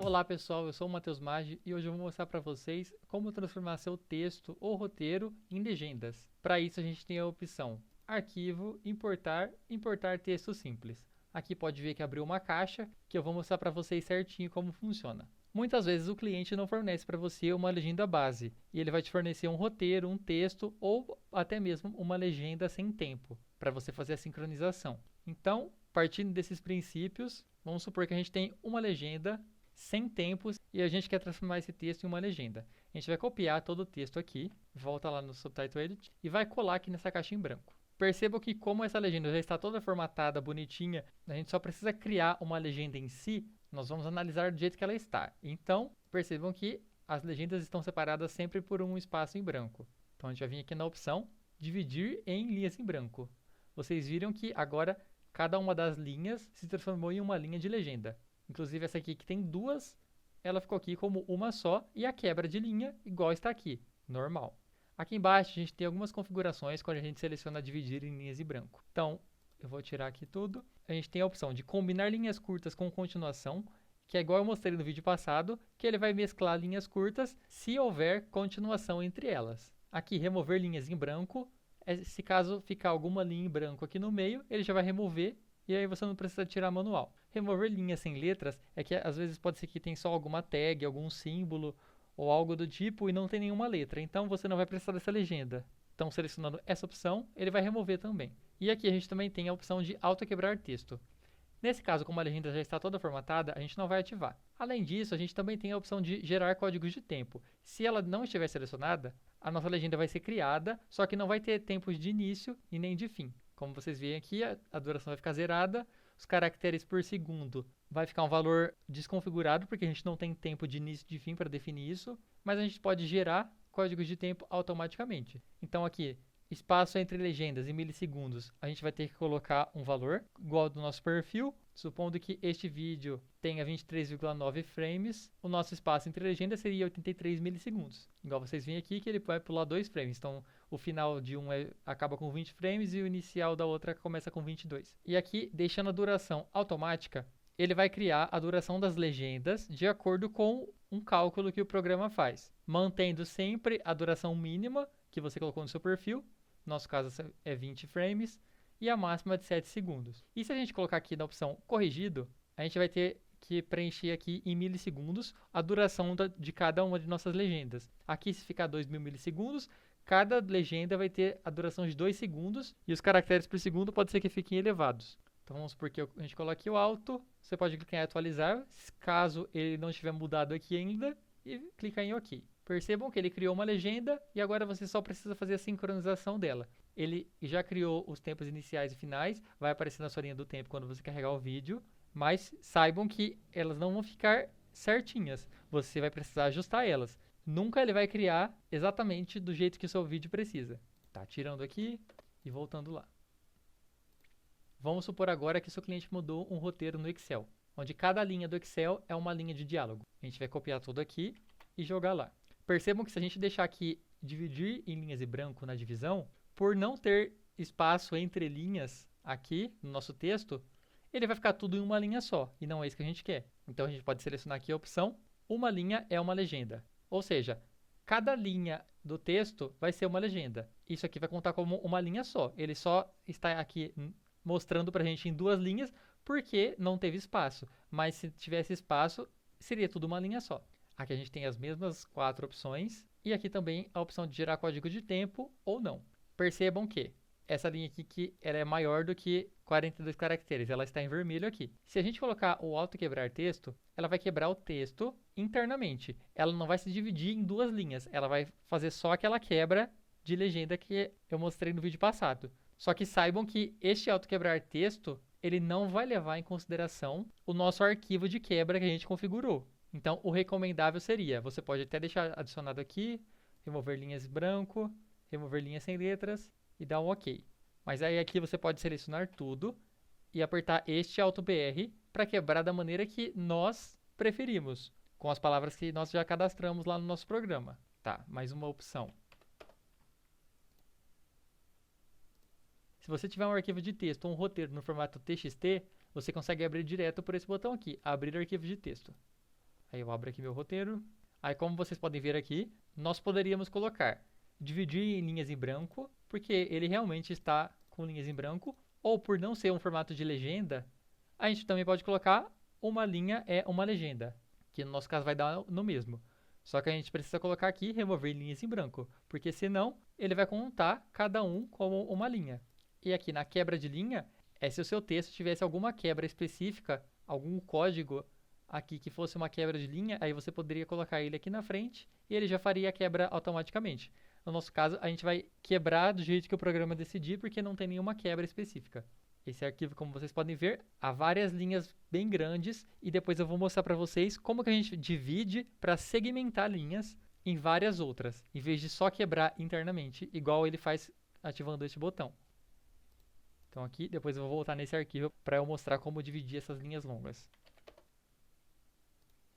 Olá pessoal, eu sou o Matheus Maggi e hoje eu vou mostrar para vocês como transformar seu texto ou roteiro em legendas. Para isso a gente tem a opção Arquivo, Importar texto simples. Aqui pode ver que abriu uma caixa que eu vou mostrar para vocês certinho como funciona. Muitas vezes o cliente não fornece para você uma legenda base e ele vai te fornecer um roteiro, um texto ou até mesmo uma legenda sem tempo para você fazer a sincronização. Então, partindo desses princípios, vamos supor que a gente tem uma legenda sem tempos e a gente quer transformar esse texto em uma legenda. A gente vai copiar todo o texto aqui, volta lá no Subtitle Edit e vai colar aqui nessa caixa em branco. Percebam que como essa legenda já está toda formatada, bonitinha, a gente só precisa criar uma legenda em si, nós vamos analisar do jeito que ela está. Então, percebam que as legendas estão separadas sempre por um espaço em branco. Então a gente vai vir aqui na opção Dividir em linhas em branco. Vocês viram que agora cada uma das linhas se transformou em uma linha de legenda. Inclusive essa aqui que tem duas, ela ficou aqui como uma só e a quebra de linha igual está aqui, normal. Aqui embaixo a gente tem algumas configurações quando a gente seleciona dividir em linhas em branco. Então, eu vou tirar aqui tudo. A gente tem a opção de combinar linhas curtas com continuação, que é igual eu mostrei no vídeo passado, que ele vai mesclar linhas curtas se houver continuação entre elas. Aqui, remover linhas em branco. Se caso ficar alguma linha em branco aqui no meio, ele já vai remover e aí você não precisa tirar manual. Remover linhas sem letras é que às vezes pode ser que tem só alguma tag, algum símbolo ou algo do tipo e não tem nenhuma letra. Então você não vai precisar dessa legenda. Então selecionando essa opção, ele vai remover também. E aqui a gente também tem a opção de auto-quebrar texto. Nesse caso, como a legenda já está toda formatada, a gente não vai ativar. Além disso, a gente também tem a opção de gerar códigos de tempo. Se ela não estiver selecionada, a nossa legenda vai ser criada, só que não vai ter tempos de início e nem de fim. Como vocês veem aqui, a duração vai ficar zerada, os caracteres por segundo vai ficar um valor desconfigurado, porque a gente não tem tempo de início e de fim para definir isso, mas a gente pode gerar códigos de tempo automaticamente. Então aqui, espaço entre legendas em milissegundos, a gente vai ter que colocar um valor igual ao do nosso perfil. Supondo que este vídeo tenha 23,9 frames, o nosso espaço entre legendas seria 83 milissegundos. Igual vocês veem aqui que ele vai pular 2 frames. Então, o final de um acaba com 20 frames e o inicial da outra começa com 22. E aqui, deixando a duração automática, ele vai criar a duração das legendas de acordo com um cálculo que o programa faz, mantendo sempre a duração mínima que você colocou no seu perfil. No nosso caso é 20 frames. E a máxima de 7 segundos. E se a gente colocar aqui na opção corrigido, a gente vai ter que preencher aqui em milissegundos a duração de cada uma de nossas legendas. Aqui, se ficar 2.000 milissegundos, cada legenda vai ter a duração de 2 segundos e os caracteres por segundo pode ser que fiquem elevados. Então vamos supor que a gente coloque o alto, você pode clicar em atualizar, caso ele não estiver mudado aqui ainda, e clicar em OK. Percebam que ele criou uma legenda e agora você só precisa fazer a sincronização dela. Ele já criou os tempos iniciais e finais, vai aparecer na sua linha do tempo quando você carregar o vídeo, mas saibam que elas não vão ficar certinhas, você vai precisar ajustar elas. Nunca ele vai criar exatamente do jeito que o seu vídeo precisa. Tá, tirando aqui e voltando lá. Vamos supor agora que seu cliente mudou um roteiro no Excel, onde cada linha do Excel é uma linha de diálogo. A gente vai copiar tudo aqui e jogar lá. Percebam que se a gente deixar aqui dividir em linhas em branco na divisão, por não ter espaço entre linhas aqui no nosso texto, ele vai ficar tudo em uma linha só, e não é isso que a gente quer. Então a gente pode selecionar aqui a opção, uma linha é uma legenda. Ou seja, cada linha do texto vai ser uma legenda. Isso aqui vai contar como uma linha só. Ele só está aqui mostrando para a gente em duas linhas, porque não teve espaço. Mas se tivesse espaço, seria tudo uma linha só. Aqui a gente tem as mesmas 4 opções, e aqui também a opção de gerar código de tempo ou não. Percebam que essa linha aqui que ela é maior do que 42 caracteres, ela está em vermelho aqui. Se a gente colocar o auto quebrar texto, ela vai quebrar o texto internamente. Ela não vai se dividir em duas linhas, ela vai fazer só aquela quebra de legenda que eu mostrei no vídeo passado. Só que saibam que este auto quebrar texto, ele não vai levar em consideração o nosso arquivo de quebra que a gente configurou. Então, o recomendável seria, você pode até deixar adicionado aqui, remover linhas branco, remover linhas sem letras e dar um OK. Mas aí aqui você pode selecionar tudo e apertar este Alt BR para quebrar da maneira que nós preferimos, com as palavras que nós já cadastramos lá no nosso programa. Tá, mais uma opção. Se você tiver um arquivo de texto ou um roteiro no formato TXT, você consegue abrir direto por esse botão aqui, abrir arquivo de texto. Aí eu abro aqui meu roteiro. Aí como vocês podem ver aqui, nós poderíamos colocar dividir em linhas em branco, porque ele realmente está com linhas em branco, ou por não ser um formato de legenda, a gente também pode colocar uma linha é uma legenda, que no nosso caso vai dar no mesmo. Só que a gente precisa colocar aqui remover linhas em branco, porque senão ele vai contar cada um como uma linha. E aqui na quebra de linha, é se o seu texto tivesse alguma quebra específica, algum código aqui que fosse uma quebra de linha, aí você poderia colocar ele aqui na frente e ele já faria a quebra automaticamente. No nosso caso, a gente vai quebrar do jeito que o programa decidir, porque não tem nenhuma quebra específica. Esse arquivo, como vocês podem ver, há várias linhas bem grandes e depois eu vou mostrar para vocês como que a gente divide para segmentar linhas em várias outras, em vez de só quebrar internamente, igual ele faz ativando este botão. Então aqui, depois eu vou voltar nesse arquivo para eu mostrar como dividir essas linhas longas.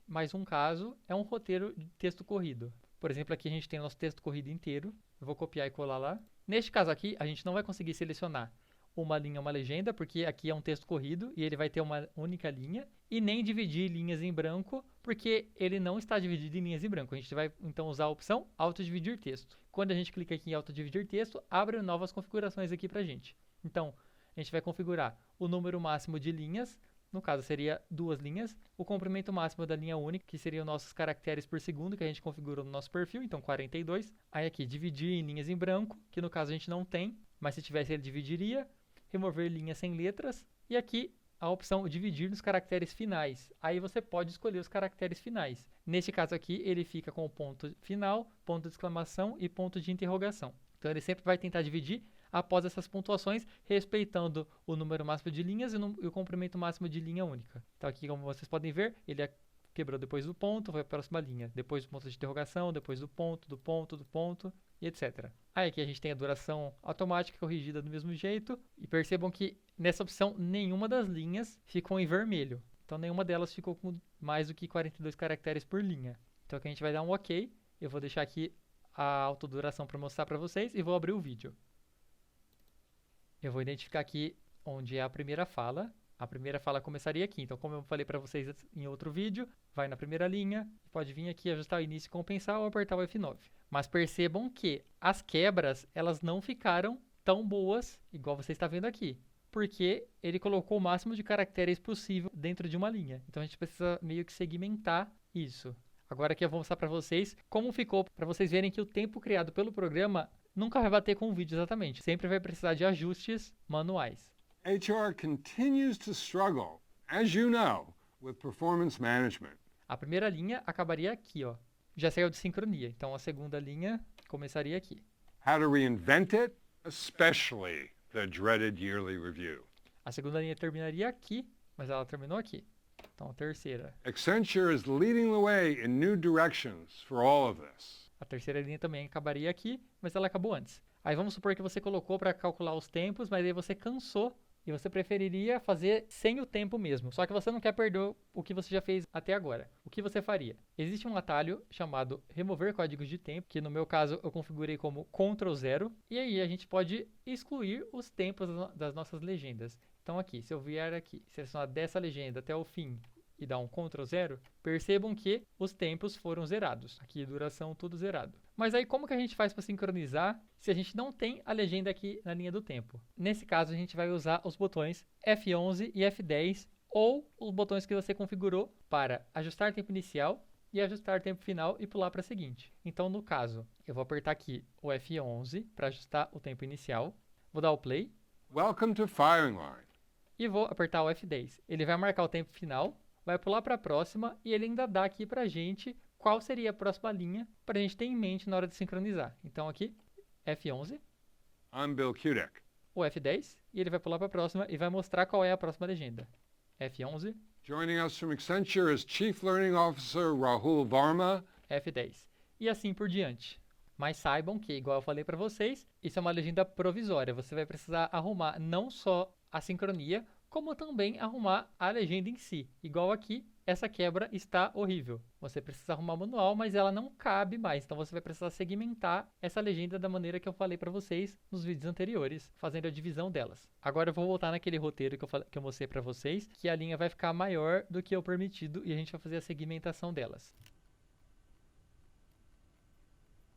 Mais um caso é um roteiro de texto corrido. Por exemplo, aqui a gente tem o nosso texto corrido inteiro. Eu vou copiar e colar lá. Neste caso aqui, a gente não vai conseguir selecionar uma linha ou uma legenda, porque aqui é um texto corrido e ele vai ter uma única linha. E nem dividir linhas em branco, porque ele não está dividido em linhas em branco. A gente vai então usar a opção autodividir texto. Quando a gente clica aqui em autodividir texto, abre novas configurações aqui pra gente. Então, a gente vai configurar o número máximo de linhas. No caso, seria 2 linhas. O comprimento máximo da linha única, que seriam nossos caracteres por segundo, que a gente configurou no nosso perfil, então 42. Aí aqui, dividir em linhas em branco, que no caso a gente não tem, mas se tivesse ele dividiria. Remover linhas sem letras. E aqui, a opção dividir nos caracteres finais. Aí você pode escolher os caracteres finais. Neste caso aqui, ele fica com o ponto final, ponto de exclamação e ponto de interrogação. Então, ele sempre vai tentar dividir após essas pontuações, respeitando o número máximo de linhas e o comprimento máximo de linha única. Então aqui, como vocês podem ver, ele quebrou depois do ponto, foi para a próxima linha, depois do ponto de interrogação, depois do ponto, e etc. Aí aqui a gente tem a duração automática corrigida do mesmo jeito, e percebam que nessa opção nenhuma das linhas ficou em vermelho. Então nenhuma delas ficou com mais do que 42 caracteres por linha. Então aqui a gente vai dar um OK, eu vou deixar aqui a autoduração para mostrar para vocês e vou abrir o vídeo. Eu vou identificar aqui onde é a primeira fala. A primeira fala começaria aqui. Então, como eu falei para vocês em outro vídeo, vai na primeira linha, pode vir aqui ajustar o início e compensar ou apertar o F9. Mas percebam que as quebras, elas não ficaram tão boas, igual você está vendo aqui, porque ele colocou o máximo de caracteres possível dentro de uma linha. Então, a gente precisa meio que segmentar isso. Agora aqui eu vou mostrar para vocês como ficou, para vocês verem que o tempo criado pelo programa nunca vai bater com o vídeo exatamente. Sempre vai precisar de ajustes manuais. HR continues to struggle, as you know, with performance management. A primeira linha acabaria aqui, ó. Já saiu de sincronia. Então a segunda linha começaria aqui. How to reinvent it, especially the dreaded yearly review. A segunda linha terminaria aqui, mas ela terminou aqui. Então a terceira. Accenture is leading the way in new directions for all of this. A terceira linha também acabaria aqui, mas ela acabou antes. Aí vamos supor que você colocou para calcular os tempos, mas aí você cansou e você preferiria fazer sem o tempo mesmo. Só que você não quer perder o que você já fez até agora. O que você faria? Existe um atalho chamado remover códigos de tempo, que no meu caso eu configurei como Ctrl 0. E aí a gente pode excluir os tempos das nossas legendas. Então aqui, se eu vier aqui, selecionar dessa legenda até o fim e dar um Ctrl 0, percebam que os tempos foram zerados. Aqui, duração, tudo zerado. Mas aí, como que a gente faz para sincronizar se a gente não tem a legenda aqui na linha do tempo? Nesse caso, a gente vai usar os botões F11 e F10 ou os botões que você configurou para ajustar tempo inicial e ajustar tempo final e pular para a seguinte. Então, no caso, eu vou apertar aqui o F11 para ajustar o tempo inicial. Vou dar o play. Welcome to firing line. E vou apertar o F10. Ele vai marcar o tempo final, vai pular para a próxima e ele ainda dá aqui para a gente qual seria a próxima linha para a gente ter em mente na hora de sincronizar. Então aqui, F11. I'm Bill Kudek. O F10 e ele vai pular para a próxima e vai mostrar qual é a próxima legenda. F11. Joining us from Accenture is Chief Learning Officer Rahul Varma. F10. E assim por diante. Mas saibam que, igual eu falei para vocês, isso é uma legenda provisória. Você vai precisar arrumar não só a sincronia, como também arrumar a legenda em si. Igual aqui, essa quebra está horrível. Você precisa arrumar o manual, mas ela não cabe mais. Então você vai precisar segmentar essa legenda da maneira que eu falei para vocês nos vídeos anteriores, fazendo a divisão delas. Agora eu vou voltar naquele roteiro que eu mostrei para vocês, que a linha vai ficar maior do que o permitido e a gente vai fazer a segmentação delas.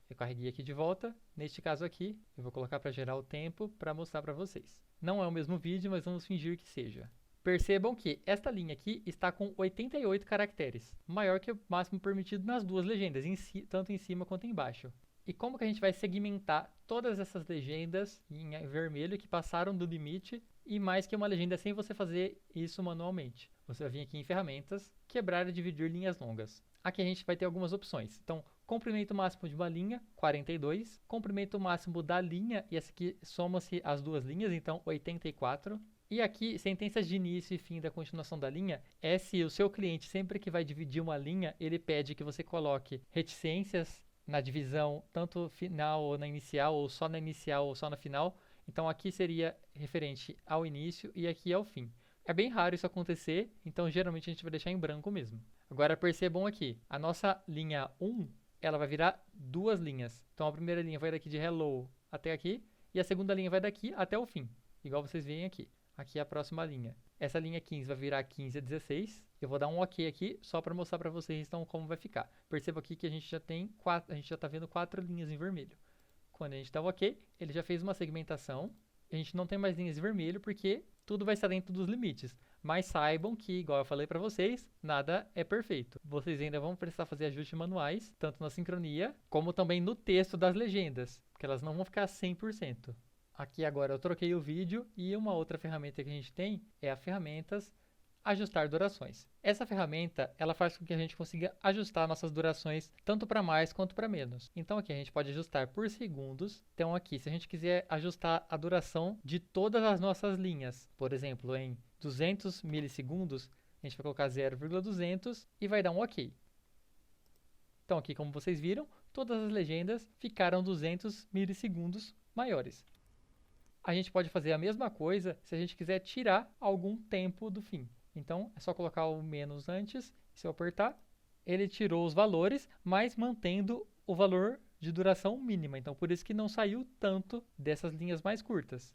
Eu carreguei aqui de volta. Neste caso aqui, eu vou colocar para gerar o tempo para mostrar para vocês. Não é o mesmo vídeo, mas vamos fingir que seja. Percebam que esta linha aqui está com 88 caracteres, maior que o máximo permitido nas duas legendas, tanto em cima quanto embaixo. E como que a gente vai segmentar todas essas legendas em vermelho que passaram do limite e mais que uma legenda sem você fazer isso manualmente? Você vai vir aqui em ferramentas, quebrar e dividir linhas longas. Aqui a gente vai ter algumas opções. Então, comprimento máximo de uma linha, 42. Comprimento máximo da linha, e essa aqui soma-se as duas linhas, então 84. E aqui, sentenças de início e fim da continuação da linha, é se o seu cliente, sempre que vai dividir uma linha, ele pede que você coloque reticências na divisão, tanto final ou na inicial, ou só na inicial ou só na final. Então aqui seria referente ao início e aqui ao fim. É bem raro isso acontecer, então geralmente a gente vai deixar em branco mesmo. Agora percebam aqui, a nossa linha 1, ela vai virar duas linhas. Então a primeira linha vai daqui de hello até aqui, e a segunda linha vai daqui até o fim, igual vocês veem aqui. Aqui é a próxima linha. Essa linha 15 vai virar 15 a 16. Eu vou dar um OK aqui, só para mostrar para vocês então como vai ficar. Perceba aqui que a gente já tem a gente já está vendo 4 linhas em vermelho. Quando a gente dá o OK, ele já fez uma segmentação. A gente não tem mais linhas em vermelho porque tudo vai estar dentro dos limites. Mas saibam que, igual eu falei para vocês, nada é perfeito. Vocês ainda vão precisar fazer ajustes manuais, tanto na sincronia, como também no texto das legendas, porque elas não vão ficar 100%. Aqui agora eu troquei o vídeo e uma outra ferramenta que a gente tem é a ferramentas ajustar durações. Essa ferramenta, ela faz com que a gente consiga ajustar nossas durações tanto para mais quanto para menos. Então aqui a gente pode ajustar por segundos. Então aqui, se a gente quiser ajustar a duração de todas as nossas linhas, por exemplo, em 200 milissegundos, a gente vai colocar 0,200 e vai dar um OK. Então aqui, como vocês viram, todas as legendas ficaram 200 milissegundos maiores. A gente pode fazer a mesma coisa se a gente quiser tirar algum tempo do fim. Então, é só colocar o menos antes. Se eu apertar, ele tirou os valores, mas mantendo o valor de duração mínima. Então, por isso que não saiu tanto dessas linhas mais curtas.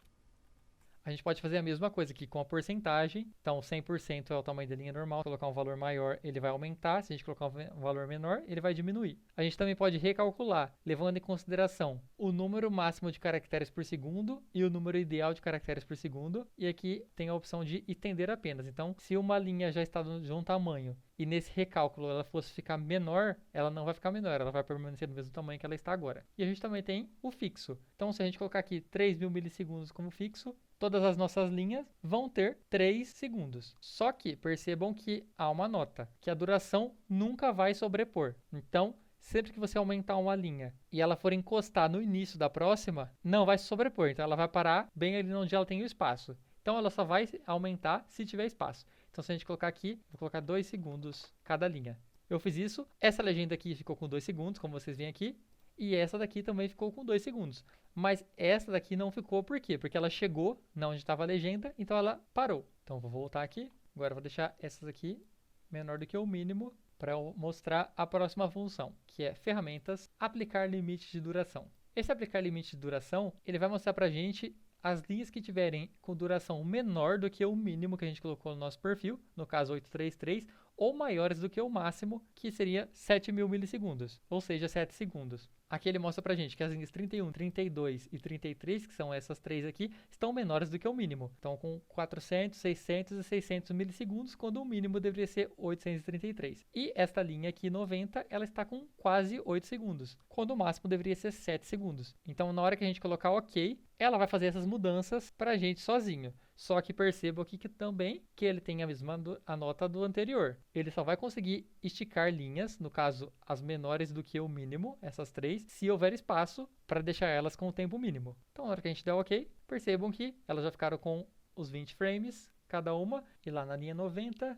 A gente pode fazer a mesma coisa aqui com a porcentagem. Então, 100% é o tamanho da linha normal. Se colocar um valor maior, ele vai aumentar. Se a gente colocar um valor menor, ele vai diminuir. A gente também pode recalcular, levando em consideração o número máximo de caracteres por segundo e o número ideal de caracteres por segundo. E aqui tem a opção de estender apenas. Então, se uma linha já está de um tamanho e nesse recálculo ela fosse ficar menor, ela não vai ficar menor, ela vai permanecer do mesmo tamanho que ela está agora. E a gente também tem o fixo. Então, se a gente colocar aqui 3.000 milissegundos como fixo, todas as nossas linhas vão ter 3 segundos. Só que percebam que há uma nota, que a duração nunca vai sobrepor. Então, sempre que você aumentar uma linha e ela for encostar no início da próxima, não vai se sobrepor. Então, ela vai parar bem ali onde ela tem o espaço. Então, ela só vai aumentar se tiver espaço. Então, se a gente colocar aqui, vou colocar 2 segundos cada linha. Eu fiz isso. Essa legenda aqui ficou com 2 segundos, como vocês veem aqui. E essa daqui também ficou com 2 segundos. Mas essa daqui não ficou, por quê? Porque ela chegou na onde estava a legenda, então ela parou. Então, vou voltar aqui. Agora, vou deixar essas aqui menor do que o mínimo para eu mostrar a próxima função, que é ferramentas, aplicar limite de duração. Esse aplicar limite de duração, ele vai mostrar para a gente as linhas que tiverem com duração menor do que o mínimo que a gente colocou no nosso perfil, no caso 833, ou maiores do que o máximo, que seria 7.000 milissegundos, ou seja, 7 segundos. Aqui ele mostra pra gente que as linhas 31, 32 e 33, que são essas três aqui, estão menores do que o mínimo. Então, com 400, 600 e 600 milissegundos, quando o mínimo deveria ser 833. E esta linha aqui, 90, ela está com quase 8 segundos, quando o máximo deveria ser 7 segundos. Então, na hora que a gente colocar OK, ela vai fazer essas mudanças pra gente sozinho. Só que perceba aqui que também que ele tem a mesma nota do anterior. Ele só vai conseguir esticar linhas, no caso as menores do que o mínimo, essas três, se houver espaço para deixar elas com o tempo mínimo. Então na hora que a gente der OK, percebam que elas já ficaram com os 20 frames cada uma. E lá na linha 90,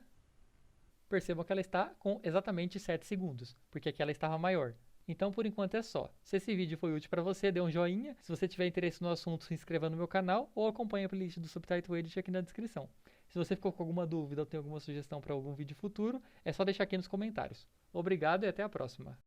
percebam que ela está com exatamente 7 segundos, porque aqui ela estava maior. Então, por enquanto é só. Se esse vídeo foi útil para você, dê um joinha. Se você tiver interesse no assunto, se inscreva no meu canal ou acompanhe a playlist do Subtitle Edit aqui na descrição. Se você ficou com alguma dúvida ou tem alguma sugestão para algum vídeo futuro, é só deixar aqui nos comentários. Obrigado e até a próxima.